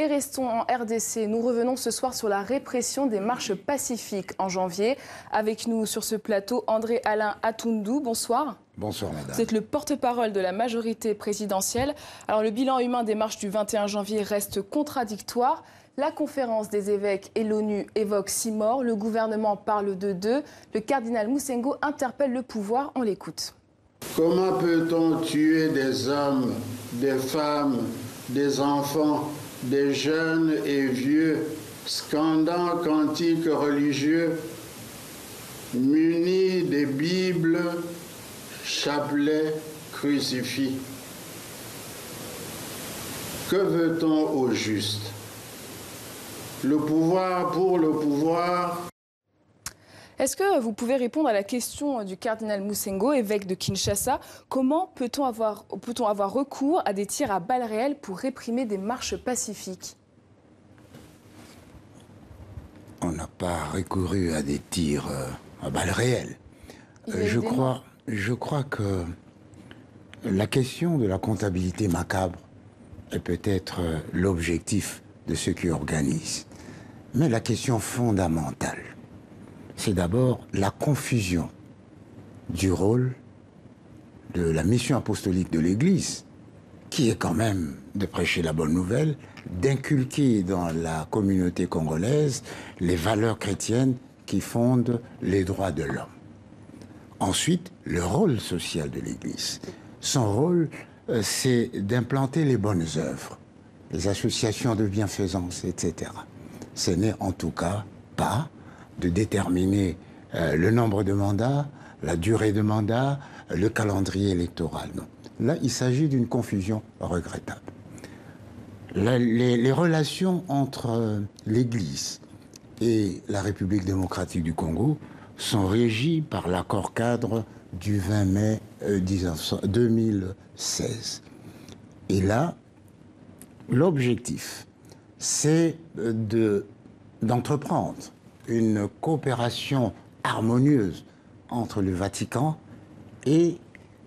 Et restons en RDC. Nous revenons ce soir sur la répression des marches pacifiques en janvier. Avec nous sur ce plateau, André-Alain Atoundou. Bonsoir. Bonsoir, madame. Vous êtes le porte-parole de la majorité présidentielle. Alors, le bilan humain des marches du 21 janvier reste contradictoire. La conférence des évêques et l'ONU évoquent 6 morts. Le gouvernement parle de 2. Le cardinal Moussengo interpelle le pouvoir. On l'écoute. Comment peut-on tuer des hommes, des femmes, des enfants, des jeunes et vieux, scandant cantiques religieux, munis des Bibles, chapelets, crucifix? Que veut-on au juste? Le pouvoir pour le pouvoir. Est-ce que vous pouvez répondre à la question du cardinal Moussengo, évêque de Kinshasa? Comment peut-on avoir recours à des tirs à balles réelles pour réprimer des marches pacifiques? On n'a pas recouru à des tirs à balles réelles. Je crois que la question de la comptabilité macabre est peut-être l'objectif de ceux qui organisent. Mais la question fondamentale, c'est d'abord la confusion du rôle de la mission apostolique de l'Église, qui est quand même de prêcher la bonne nouvelle, d'inculquer dans la communauté congolaise les valeurs chrétiennes qui fondent les droits de l'homme. Ensuite, le rôle social de l'Église. Son rôle, c'est d'implanter les bonnes œuvres, les associations de bienfaisance, etc. Ce n'est en tout cas pas de déterminer le nombre de mandats, la durée de mandat, le calendrier électoral. Non. Là, il s'agit d'une confusion regrettable. Les relations entre l'Église et la République démocratique du Congo sont régies par l'accord cadre du 20 mai 2016. Et là, l'objectif, c'est d'entreprendre une coopération harmonieuse entre le Vatican et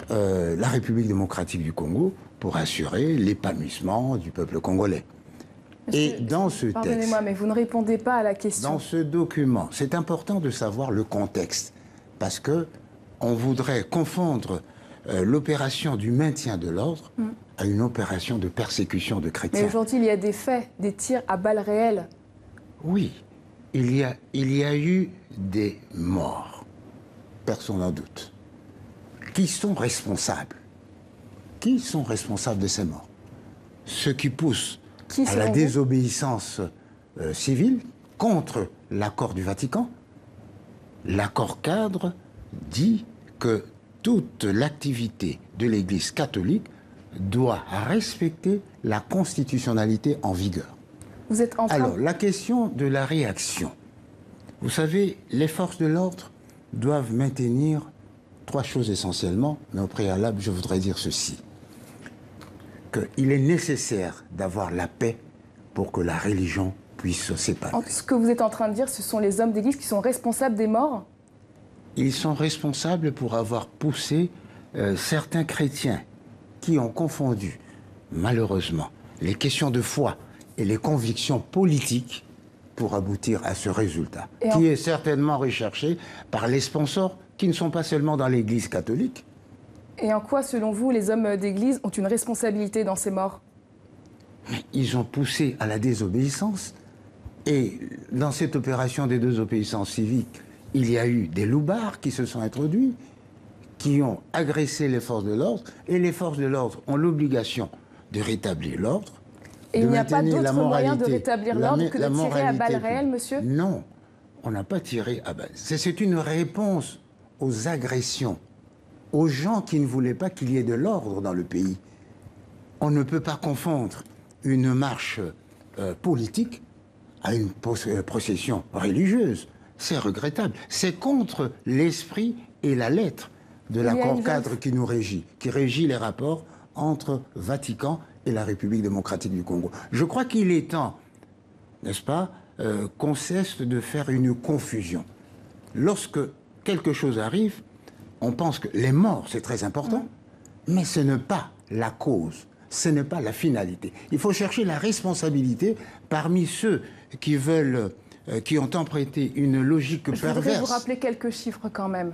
la République démocratique du Congo pour assurer l'épanouissement du peuple congolais. Et dans ce texte... Pardonnez-moi, mais vous ne répondez pas à la question. Dans ce document, c'est important de savoir le contexte, parce que on voudrait confondre l'opération du maintien de l'ordre à une opération de persécution de chrétiens. Mais aujourd'hui, il y a des faits, des tirs à balles réelles. Oui, il y a eu des morts, personne n'en doute. Qui sont responsables? Qui sont responsables de ces morts? Ceux qui poussent à la désobéissance civile contre l'accord du Vatican. L'accord cadre dit que toute l'activité de l'Église catholique doit respecter la constitutionnalité en vigueur. Vous êtes en train... Alors, la question de la réaction. Vous savez, les forces de l'ordre doivent maintenir 3 choses essentiellement, mais au préalable, je voudrais dire ceci. Qu'il est nécessaire d'avoir la paix pour que la religion puisse s'épanouir. Ce que vous êtes en train de dire, ce sont les hommes d'église qui sont responsables des morts? Ils sont responsables pour avoir poussé certains chrétiens qui ont confondu, malheureusement, les questions de foi et les convictions politiques pour aboutir à ce résultat, qui est certainement recherché par les sponsors qui ne sont pas seulement dans l'Église catholique. Et en quoi, selon vous, les hommes d'église ont une responsabilité dans ces morts? Ils ont poussé à la désobéissance. Et dans cette opération des désobéissances civiques, il y a eu des loupards qui se sont introduits, qui ont agressé les forces de l'ordre. Et les forces de l'ordre ont l'obligation de rétablir l'ordre. Et il n'y a pas d'autre moyen de rétablir l'ordre que de tirer à balles réelles, monsieur? Non, on n'a pas tiré à balles. C'est une réponse aux agressions, aux gens qui ne voulaient pas qu'il y ait de l'ordre dans le pays. On ne peut pas confondre une marche politique à une procession religieuse. C'est regrettable. C'est contre l'esprit et la lettre de l'accord cadre qui nous régit, qui régit les rapports entre Vatican et la République démocratique du Congo. Je crois qu'il est temps, n'est-ce pas, qu'on cesse de faire une confusion. Lorsque quelque chose arrive, on pense que les morts, c'est très important, mais ce n'est pas la cause. ce n'est pas la finalité. Il faut chercher la responsabilité parmi ceux qui veulent, qui ont emprunté une logique perverse. Je voudrais vous rappeler quelques chiffres quand même.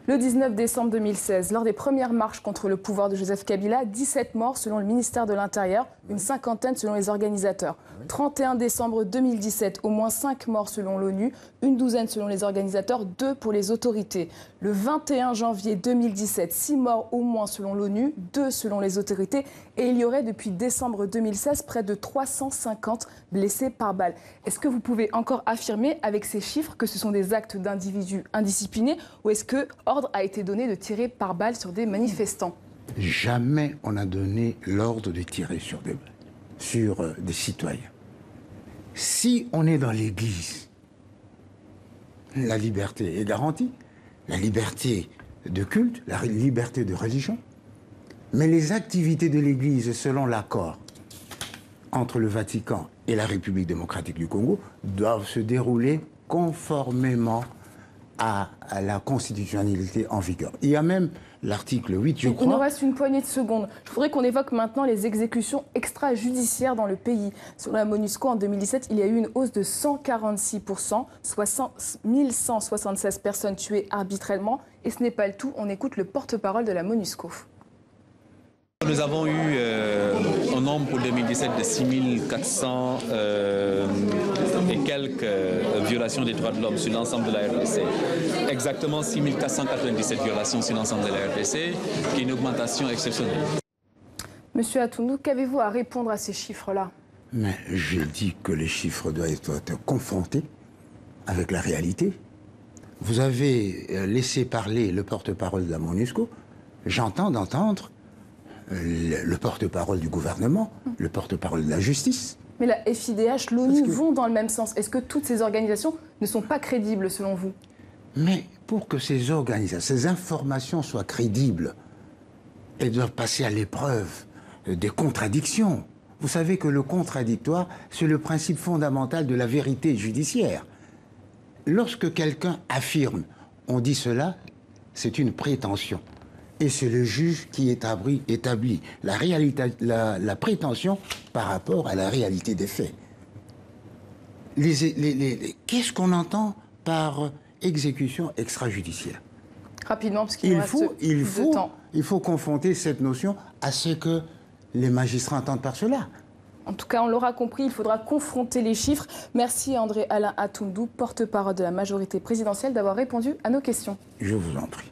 Le 19 décembre 2016, lors des premières marches contre le pouvoir de Joseph Kabila, 17 morts selon le ministère de l'Intérieur, une cinquantaine selon les organisateurs. 31 décembre 2017, au moins 5 morts selon l'ONU, une douzaine selon les organisateurs, 2 pour les autorités. Le 21 janvier 2017, 6 morts au moins selon l'ONU, 2 selon les autorités. Et il y aurait depuis décembre 2016 près de 350 blessés par balle. Est-ce que vous pouvez encore affirmer avec ces chiffres que ce sont des actes d'individus indisciplinés ou est-ce que ordre a été donné de tirer par balle sur des manifestants? Jamais on n'a donné l'ordre de tirer sur des citoyens. Si on est dans l'Église, la liberté est garantie, la liberté de culte, la liberté de religion, mais les activités de l'Église, selon l'accord entre le Vatican et la République démocratique du Congo, doivent se dérouler conformément à la constitutionnalité en vigueur. Il y a même l'article 8, je crois... Il nous reste une poignée de secondes. Je voudrais qu'on évoque maintenant les exécutions extrajudiciaires dans le pays. Selon la MONUSCO, en 2017, il y a eu une hausse de 146%, soit 1176 personnes tuées arbitrairement. Et ce n'est pas le tout, on écoute le porte-parole de la MONUSCO. Nous avons eu un nombre pour 2017 de 6400 et quelques violations des droits de l'homme sur l'ensemble de la RDC. Exactement 6497 violations sur l'ensemble de la RDC, qui est une augmentation exceptionnelle. Monsieur Atoundou, qu'avez-vous à répondre à ces chiffres-là? Mais j'ai dit que les chiffres doivent être confrontés avec la réalité. Vous avez laissé parler le porte-parole de la MONUSCO. J'entends d'entendre le porte-parole du gouvernement, le porte-parole de la justice. Mais la FIDH, l'ONU vont dans le même sens. Est-ce que toutes ces organisations ne sont pas crédibles selon vous? Mais pour que ces organisations, ces informations soient crédibles, elles doivent passer à l'épreuve des contradictions. Vous savez que le contradictoire, c'est le principe fondamental de la vérité judiciaire. Lorsque quelqu'un affirme, on dit cela, c'est une prétention. Et c'est le juge qui établit la prétention par rapport à la réalité des faits. Qu'est-ce qu'on entend par exécution extrajudiciaire? Rapidement, parce qu'il nous reste plus de temps. Il faut confronter cette notion à ce que les magistrats entendent par cela. En tout cas, on l'aura compris, il faudra confronter les chiffres. Merci André Alain Atoundou, porte-parole de la majorité présidentielle, d'avoir répondu à nos questions. Je vous en prie.